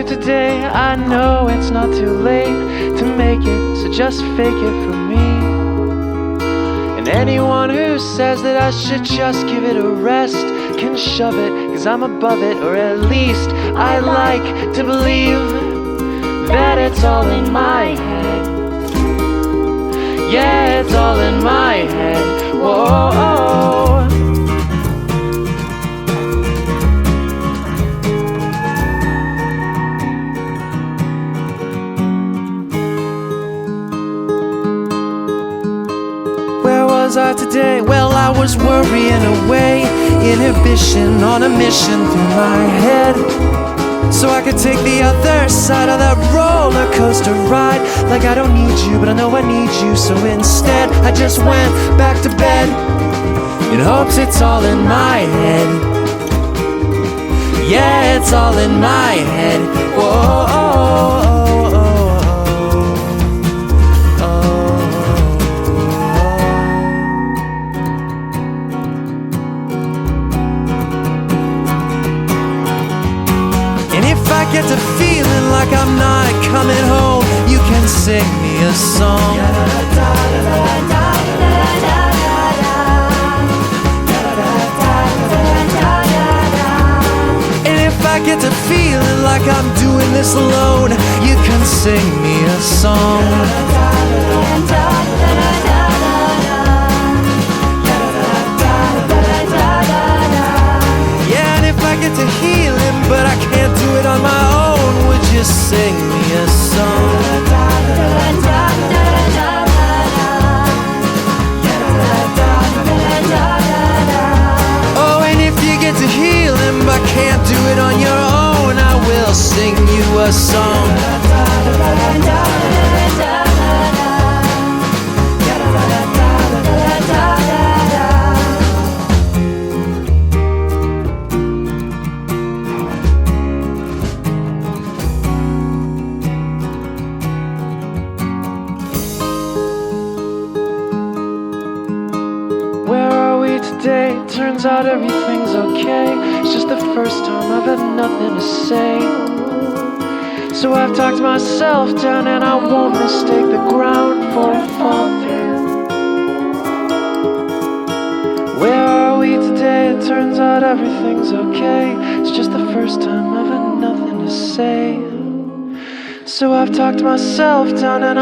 you today? I know it's not too late to make it, so just fake it for me. And anyone who says that I should just give it a rest can shove it, 'cause I'm above it, or at least I like to believe that it's all in my head. Yeah, it's all in my head. Whoa. Where was I today? Well, I was worrying away, inhibition on a mission through my head, so I could take the other side of that roller coaster ride. Like I don't need you, but I know I need you, so instead I just went back to bed in hopes it's all in my head. Yeah, it's all in my head. Whoa. Get to feeling like I'm not coming home, you can sing me a song. And if I get to feeling like I'm doing this alone, you can sing me a song. Yeah, and if I get to healing, but I can't do it on my own, would you sing me a song? Oh, and if you get to healing but can't do it on your own, I will sing you a song. Today, turns out everything's okay. It's just the first time I've had nothing to say, so I've talked myself down, and I won't mistake the ground for a fall through. Where are we today? It turns out everything's okay. It's just the first time I've had nothing to say, so I've talked myself down, and